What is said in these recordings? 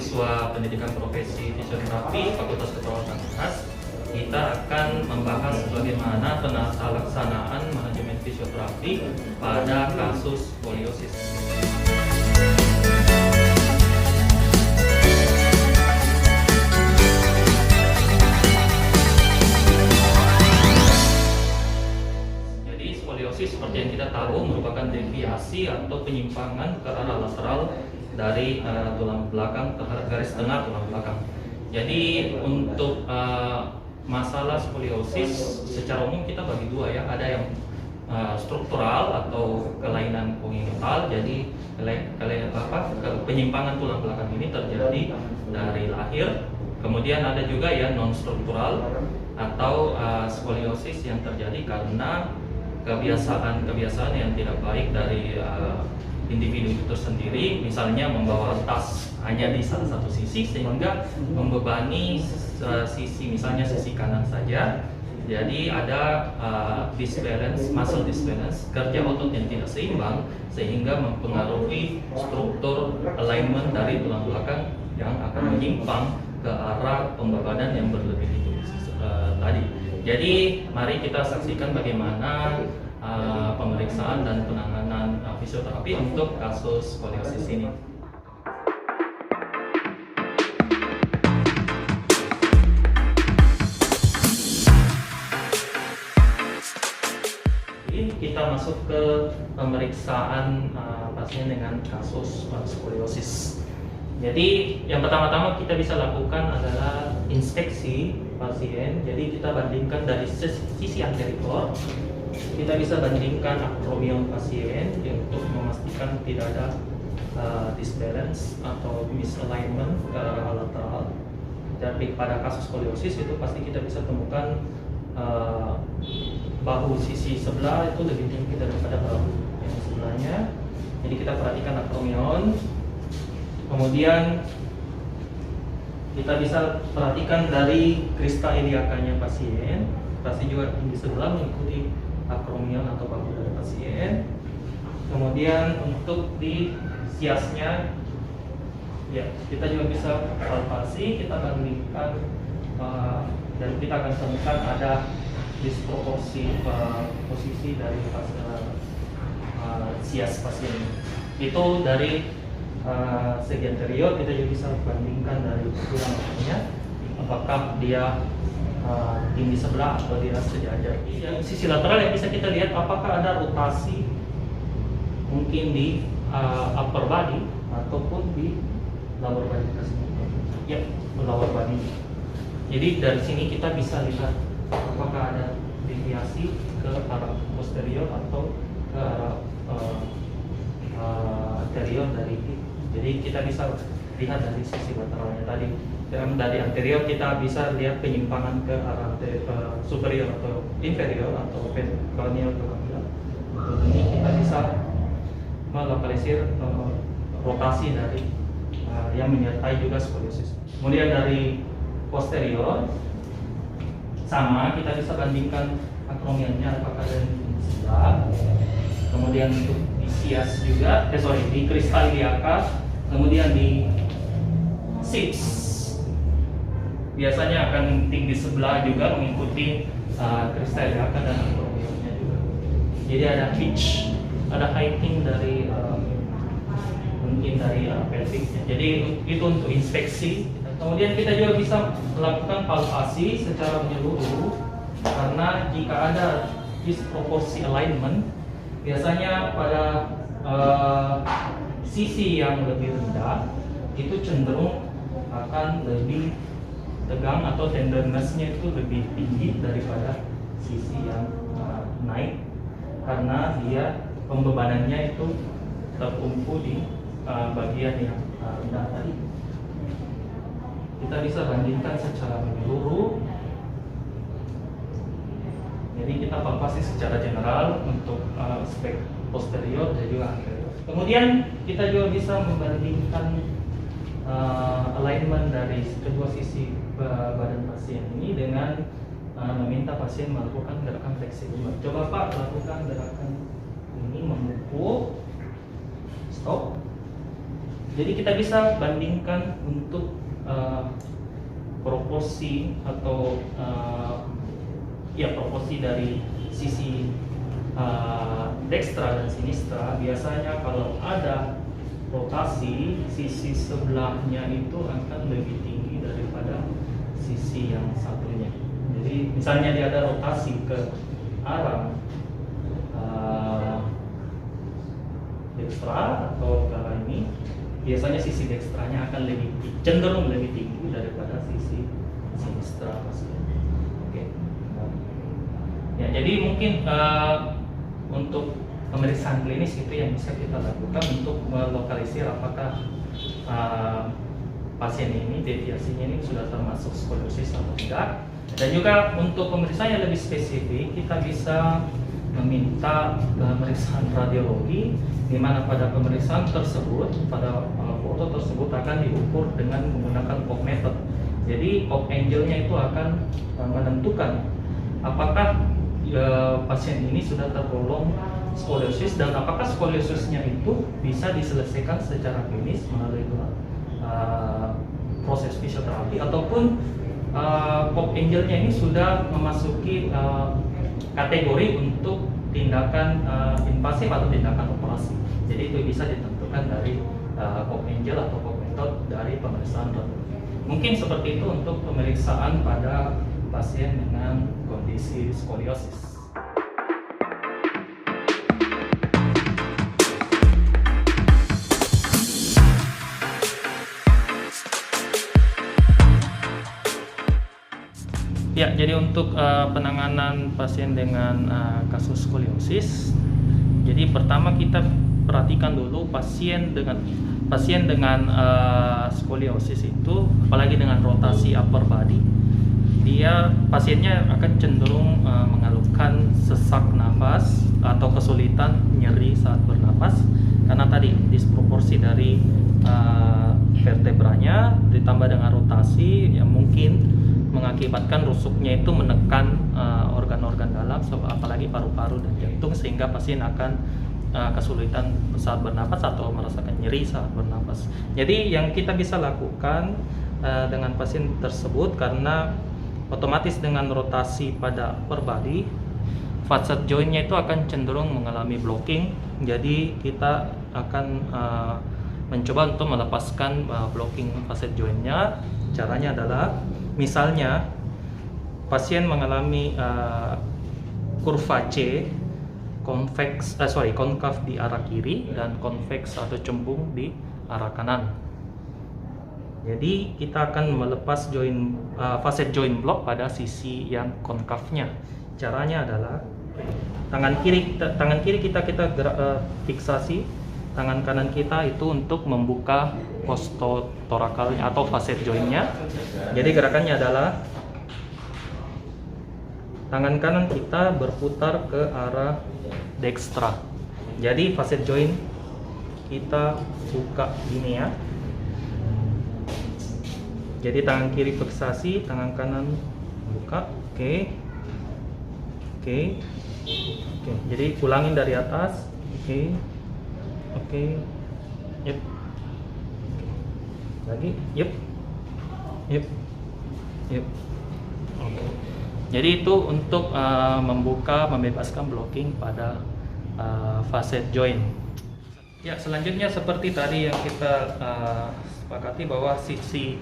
mahasiswa pendidikan profesi fisioterapi Fakultas Keperawatan UNAS, kita akan membahas bagaimana penata laksanaan manajemen fisioterapi pada kasus skoliosis. Jadi skoliosis seperti yang kita tahu merupakan deviasi atau penyimpangan ke arah lateral dari tulang belakang ke garis tengah tulang belakang. Jadi untuk masalah skoliosis secara umum kita bagi dua ya, ada yang struktural atau kelainan kongenital. Jadi penyimpangan tulang belakang ini terjadi dari lahir. Kemudian ada juga ya non struktural atau skoliosis yang terjadi karena kebiasaan yang tidak baik dari individu itu tersendiri, misalnya membawa tas hanya di salah satu sisi sehingga membebani sisi, misalnya sisi kanan saja. Jadi ada disbalance, muscle disbalance, kerja otot yang tidak seimbang sehingga mempengaruhi struktur alignment dari tulang belakang yang akan menyimpang ke arah pembebanan yang berlebih itu tadi. Jadi mari kita saksikan bagaimana pemeriksaan dan penanganan fisioterapi untuk kasus skoliosis ini. Kita masuk ke pemeriksaan pasien dengan kasus skoliosis. Jadi yang pertama-tama kita bisa lakukan adalah inspeksi pasien. Jadi kita bandingkan dari sisi anterior. Kita bisa bandingkan akromion pasien untuk memastikan tidak ada disbalance atau misalignment ke arah lateral. Jadi pada kasus skoliosis itu pasti kita bisa temukan bahu sisi sebelah itu lebih tinggi daripada bahu yang sebelahnya. Jadi kita perhatikan akromion. Kemudian kita bisa perhatikan dari krista iliakanya pasien. Pasti juga tinggi sebelah mengikuti akromion atau bahu dari pasien. Kemudian untuk di siasnya, ya kita juga bisa palpasi, kita bandingkan dan kita akan temukan ada disproporsi posisi dari sias pasien. Itu dari segi anterior. Kita juga bisa bandingkan dari tulang belakangnya, apakah dia tinggi sebelah atau dia sejajar. Yang sisi lateral yang bisa kita lihat apakah ada rotasi mungkin di upper body ataupun di lower body tersebut. Ya, lower body. Jadi dari sini kita bisa lihat apakah ada deviasi ke arah posterior atau ke arah anterior dari hip. Jadi kita bisa lihat dari sisi lateralnya tadi. Dari anterior kita bisa lihat penyimpangan ke arah superior atau inferior atau cranial ke belakang. Ini kita bisa melokalisir rotasi dari yang menyertai juga skoliosis. Kemudian dari posterior sama, kita bisa bandingkan akromionnya apakah ada di sebelah. Kemudian untuk di sias juga, di krista iliaka, kemudian di sips biasanya akan tinggi sebelah juga mengikuti krista iliaka dan akromionnya juga. Jadi ada pitch, ada heighting dari mungkin dari pelviknya. Jadi itu untuk inspeksi. Kemudian kita juga bisa melakukan palpasi secara menyeluruh, karena jika ada disproporsi alignment, biasanya pada sisi yang lebih rendah itu cenderung akan lebih tegang atau tenderness-nya itu lebih tinggi daripada sisi yang naik, karena dia pembebanannya itu tertumpu di bagian yang rendah tadi. Kita bisa bandingkan secara menyeluruh. Jadi kita palpasi secara general untuk aspek posterior dan juga anterior. Kemudian kita juga bisa membandingkan alignment dari kedua sisi badan pasien ini dengan meminta pasien melakukan gerakan fleksibel. Coba Pak lakukan gerakan ini, memukul, stop. Jadi kita bisa bandingkan untuk proporsi atau proporsi dari sisi dextra dan sinistra. Biasanya kalau ada rotasi, sisi sebelahnya itu akan lebih tinggi daripada sisi yang satunya. Jadi misalnya dia ada rotasi ke arah dextra atau ke arah ini, biasanya sisi dextranya akan cenderung lebih tinggi daripada sisi sinistra pasien. Oke. Ya, jadi mungkin untuk pemeriksaan klinis itu yang bisa kita lakukan untuk melokalisir apakah pasien ini deviasinya ini sudah termasuk skoliosis atau tidak. Dan juga untuk pemeriksaan yang lebih spesifik, kita bisa meminta pemeriksaan radiologi, di mana pada pemeriksaan tersebut, pada foto tersebut akan diukur dengan menggunakan Koch method. Jadi Koch angle-nya itu akan menentukan apakah pasien ini sudah tergolong skoliosis dan apakah skoliosisnya itu bisa diselesaikan secara klinis melalui proses fisioterapi, ataupun Koch angle-nya ini sudah memasuki kategori untuk tindakan invasif atau tindakan operasi. Jadi itu bisa ditentukan dari Koch angle atau Koch method dari pemeriksaan radiologi. Mungkin seperti itu untuk pemeriksaan pada pasien dengan kondisi skoliosis. Ya, jadi untuk penanganan pasien dengan kasus skoliosis, jadi pertama kita perhatikan dulu pasien dengan skoliosis itu, apalagi dengan rotasi upper body, pasiennya akan cenderung mengeluhkan sesak nafas atau kesulitan nyeri saat bernapas karena tadi disproporsi dari vertebranya ditambah dengan rotasi yang mungkin mengakibatkan rusuknya itu menekan organ-organ dalam, apalagi paru-paru dan jantung, sehingga pasien akan kesulitan saat bernapas atau merasakan nyeri saat bernapas. Jadi yang kita bisa lakukan dengan pasien tersebut, karena otomatis dengan rotasi pada upper body, facet jointnya itu akan cenderung mengalami blocking. Jadi kita akan mencoba untuk melepaskan blocking facet jointnya. Caranya adalah, misalnya pasien mengalami kurva C, konkav di arah kiri dan konveks atau cembung di arah kanan. Jadi kita akan melepas facet joint block pada sisi yang konkavnya. Caranya adalah tangan kiri kita fiksasi, tangan kanan kita itu untuk membuka postotorakalnya atau facet jointnya. Jadi gerakannya adalah tangan kanan kita berputar ke arah dextra. Jadi facet joint kita buka gini ya. Jadi tangan kiri fiksasi, tangan kanan buka. Oke. Jadi ulangin dari atas. Oke. Yep. Lagi. Yep. Oke. Jadi itu untuk membebaskan blocking pada facet joint. Ya, selanjutnya seperti tadi yang kita sepakati bahwa sisi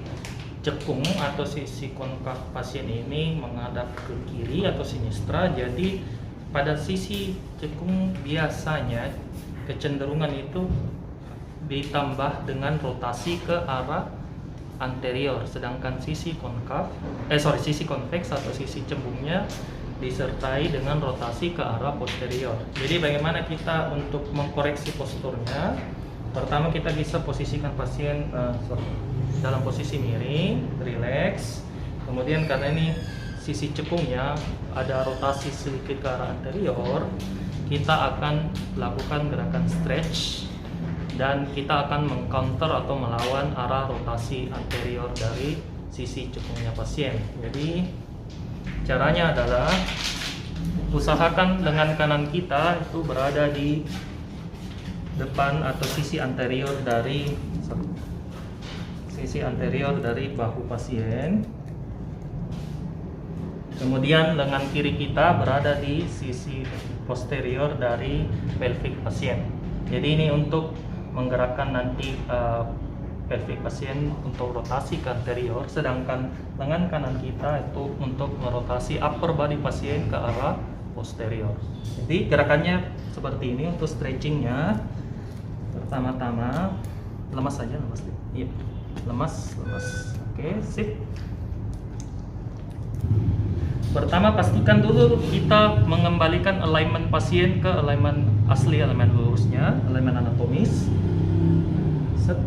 cekung atau sisi konkav pasien ini menghadap ke kiri atau sinistra. Jadi pada sisi cekung biasanya kecenderungan itu ditambah dengan rotasi ke arah anterior, sedangkan sisi konveks atau sisi cembungnya disertai dengan rotasi ke arah posterior. Jadi bagaimana kita untuk mengkoreksi posturnya? Pertama kita bisa posisikan pasien dalam posisi miring, relax. Kemudian karena ini sisi cekungnya ada rotasi sedikit ke arah anterior, kita akan lakukan gerakan stretch dan kita akan mengcounter atau melawan arah rotasi anterior dari sisi cekungnya pasien. Jadi caranya adalah usahakan lengan kanan kita itu berada di depan atau sisi anterior dari sisi anterior dari bahu pasien. Kemudian lengan kiri kita berada di sisi posterior dari pelvic pasien. Jadi ini untuk menggerakkan nanti pelvic pasien untuk rotasi ke anterior, sedangkan lengan kanan kita itu untuk merotasi upper body pasien ke arah posterior. Jadi gerakannya seperti ini untuk stretchingnya. Pertama-tama lemas saja, lemas. Iya, lemas. Oke, sip. Pertama pastikan dulu kita mengembalikan alignment pasien ke alignment asli, alignment lurusnya, alignment anatomis.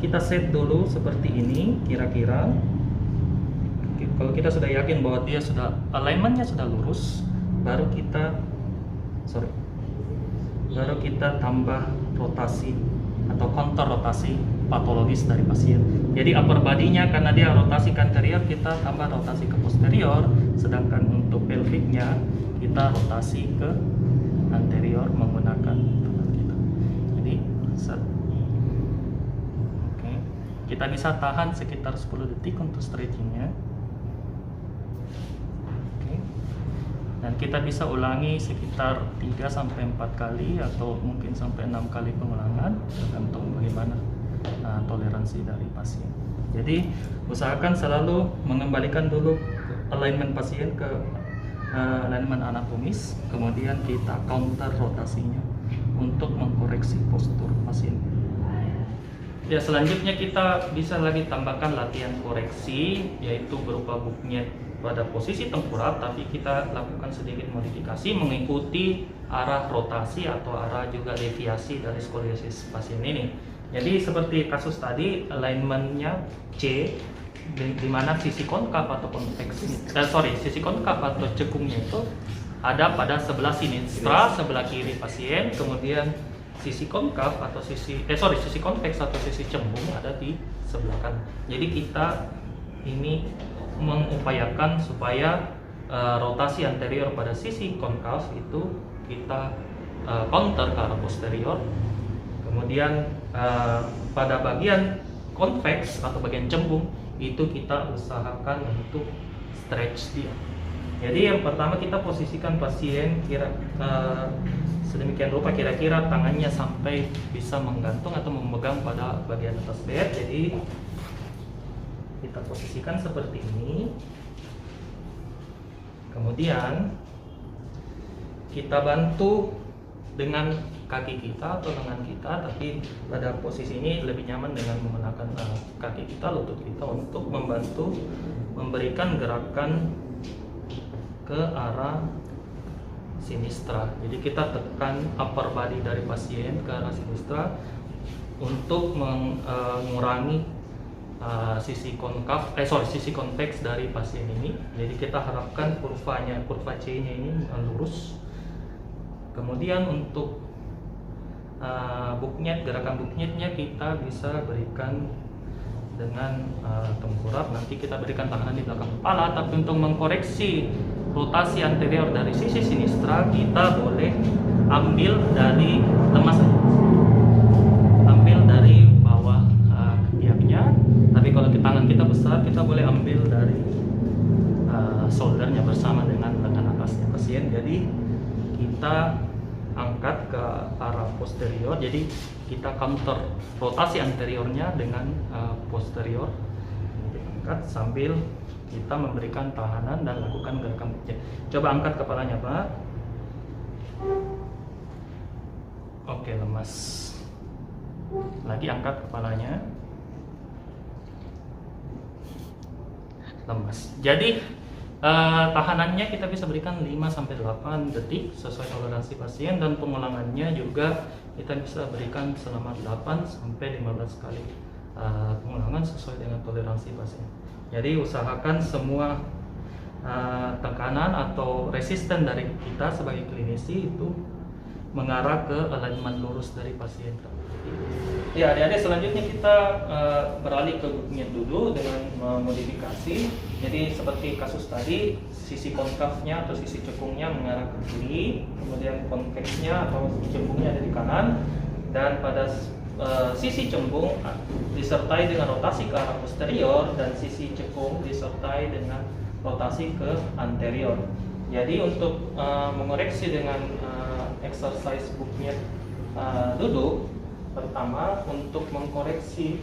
Kita set dulu seperti ini kira-kira. Kalau kita sudah yakin bahwa dia sudah alignmentnya sudah lurus, baru kita tambah rotasi atau counter rotasi patologis dari pasien. Jadi upper body-nya karena dia rotasi ke anterior, kita tambah rotasi ke posterior, sedangkan untuk pelviknya kita rotasi ke anterior menggunakan tangan kita. Jadi set. Oke. Kita bisa tahan sekitar 10 detik untuk stretchingnya. Oke. Dan kita bisa ulangi sekitar 3-4 kali atau mungkin sampai 6 kali pengulangan, tergantung bagaimana toleransi dari pasien. Jadi usahakan selalu mengembalikan dulu alignment pasien ke alignment anatomis, kemudian kita counter rotasinya untuk mengkoreksi postur pasien. Ya, selanjutnya kita bisa lagi tambahkan latihan koreksi, yaitu berupa buknyet pada posisi tengkurap, tapi kita lakukan sedikit modifikasi mengikuti arah rotasi atau arah juga deviasi dari skoliosis pasien ini. Jadi seperti kasus tadi, alignmentnya C, di mana sisi konkav atau sisi konkav atau cekungnya itu ada pada sebelah sinistra, sebelah kiri pasien, kemudian sisi konkav atau sisi konveks atau sisi cembung ada di sebelah kanan. Jadi kita ini mengupayakan supaya rotasi anterior pada sisi konkav itu kita counter ke arah posterior. Kemudian pada bagian konveks atau bagian cembung itu kita usahakan untuk stretch dia. Jadi yang pertama kita posisikan pasien sedemikian rupa kira-kira tangannya sampai bisa menggantung atau memegang pada bagian atas bed. Jadi kita posisikan seperti ini. Kemudian kita bantu dengan kaki kita atau lengan kita, tapi pada posisi ini lebih nyaman dengan menggunakan kaki kita, lutut kita untuk membantu memberikan gerakan ke arah sinistra. Jadi kita tekan upper body dari pasien ke arah sinistra untuk mengurangi sisi konveks dari pasien ini. Jadi kita harapkan kurva C-nya ini lurus. Kemudian untuk gerakan buknyetnya kita bisa berikan dengan tengkurap. Nanti kita berikan tahanan di belakang kepala, tapi untuk mengkoreksi rotasi anterior dari sisi sinistra kita boleh ambil dari bawah ketiaknya. Tapi kalau tangan kita besar, kita boleh ambil dari shouldernya bersama dengan lengan atasnya pasien. Jadi kita angkat ke arah posterior, jadi kita counter rotasi anteriornya dengan posterior, angkat sambil kita memberikan tahanan dan lakukan gerakan buknyet. Coba angkat kepalanya, Pak. Oke, lemas. Lagi angkat kepalanya. Lemas. Jadi tahanannya kita bisa berikan 5-8 detik sesuai toleransi pasien, dan pengulangannya juga kita bisa berikan selama 8-15 kali pengulangan sesuai dengan toleransi pasien. Jadi usahakan semua tekanan atau resisten dari kita sebagai klinisi itu mengarah ke alignment lurus dari pasien. Ya, adik-adik, selanjutnya kita beralih ke buknyet dulu dengan memodifikasi. Jadi seperti kasus tadi, sisi konkavnya atau sisi cekungnya mengarah ke kiri, kemudian konveksnya atau cembungnya ada di kanan, dan pada sisi cembung disertai dengan rotasi ke arah posterior dan sisi cekung disertai dengan rotasi ke anterior. Jadi untuk mengoreksi dengan exercise booknya duduk, pertama untuk mengkoreksi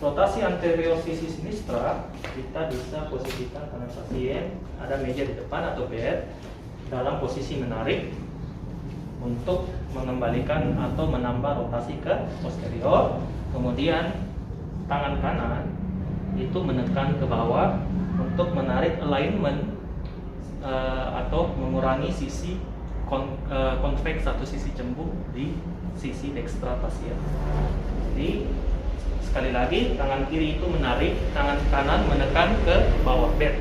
rotasi anterior sisi sinistra, kita bisa posisikan tangan pasien, ada meja di depan atau bed, dalam posisi menarik untuk mengembalikan atau menambah rotasi ke posterior. Kemudian tangan kanan itu menekan ke bawah untuk menarik alignment atau mengurangi sisi konveks atau sisi cembung di sisi dekstra pasien. Jadi sekali lagi, tangan kiri itu menarik, tangan kanan menekan ke bawah bed.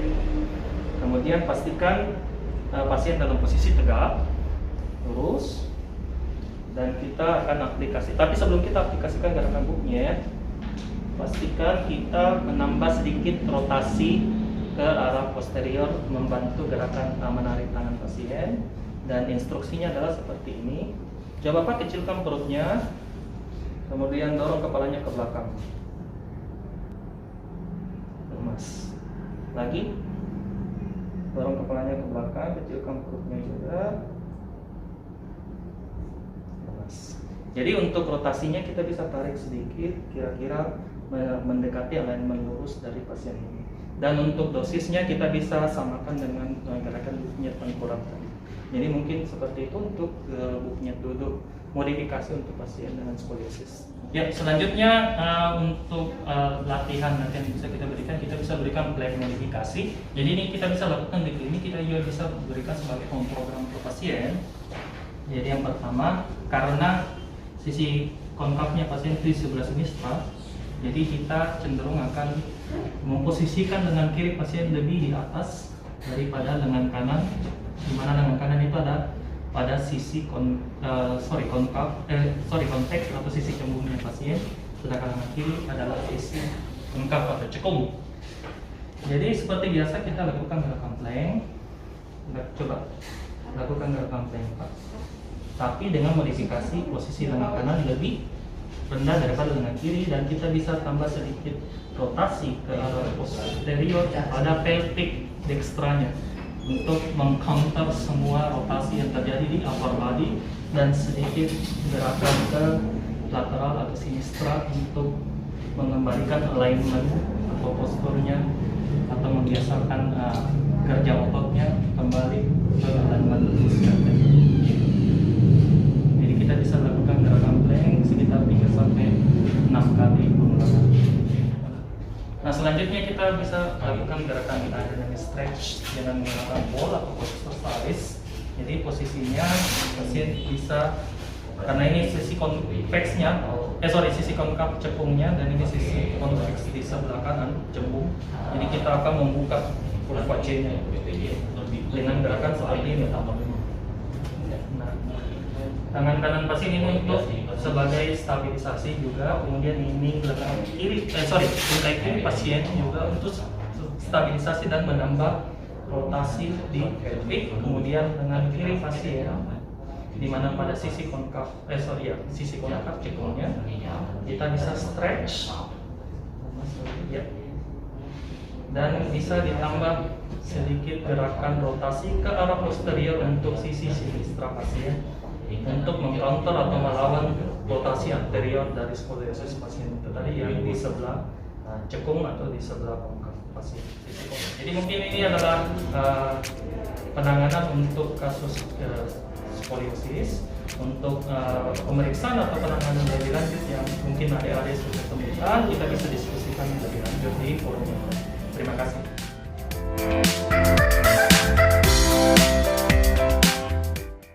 Kemudian pastikan pasien dalam posisi tegak, lurus, dan kita akan aplikasi. Tapi sebelum kita aplikasikan gerakan booknya, pastikan kita menambah sedikit rotasi ke arah posterior, membantu gerakan menarik tangan pasien. Dan instruksinya adalah seperti ini. Coba Pak kecilkan perutnya, kemudian dorong kepalanya ke belakang. Lemas. Lagi, dorong kepalanya ke belakang, kecilkan perutnya juga. Lemas. Jadi untuk rotasinya kita bisa tarik sedikit, kira-kira mendekati alignment lurus dari pasien ini. Dan untuk dosisnya kita bisa samakan dengan gerakan buknyet tengkorak tadi. Jadi mungkin seperti itu untuk buknyet duduk, modifikasi untuk pasien dengan skoliosis. Ya, selanjutnya untuk latihan nanti yang bisa kita berikan plank modifikasi. Jadi ini kita bisa lakukan di klinik, kita juga bisa berikan sebagai home program untuk pasien. Jadi yang pertama, karena sisi konkavnya pasien di sebelah sinistra, jadi kita cenderung akan memposisikan lengan kiri pasien lebih di atas daripada lengan kanan, di mana lengan kanan itu ada pada sisi konteks atau sisi cembungnya pasien, sedangkan lengan kiri adalah sisi konkav atau cekung. Jadi seperti biasa kita lakukan gerakan plank. Coba lakukan gerakan plank, Pak. Tapi dengan modifikasi posisi lengan kanan lebih rendah daripada lengan kiri, dan kita bisa tambah sedikit rotasi ke arah posterior pada pelvic dextranya untuk mengcounter semua rotasi yang terjadi di upper body, dan sedikit gerakan ke lateral atau sinistra untuk mengembalikan alignment atau posturnya atau membiasakan kerja ototnya kembali ke alignment lurus. Jadi kita bisa lakukan gerakan plank sekitar 3 sampai 6 kali pengulangan. Nah, selanjutnya kita bisa lakukan gerakan dynamic stretch dengan menggunakan ball atau postur staris. Jadi posisinya pasien bisa, karena ini sisi konveksnya, sisi konkav cekungnya, dan ini sisi konveks di sebelah kanan cembung. Jadi kita akan membuka kurva C-nya dengan gerakan seperti ini. Nah, tangan kanan pasien ini untuk sebagai stabilisasi juga, kemudian ini lengan kiri, puntai kiri pasien juga untuk stabilisasi dan menambah rotasi di pelvic. Kemudian lengan kiri pasien di mana pada sisi konkav, sisi konkav cekungnya, kita bisa stretch, ya. Dan bisa ditambah sedikit gerakan rotasi ke arah posterior untuk sisi sinistra pasien, untuk mengcounter atau melawan rotasi anterior dari skoliosis pasien itu tadi yang di sebelah cekung atau di sebelah konkav pasien. Jadi mungkin ini adalah penanganan untuk kasus skoliosis. Untuk pemeriksaan atau penanganan lebih lanjut yang mungkin adik-adik sudah temukan, kita bisa diskusikan lebih lanjut di forum. Terima kasih.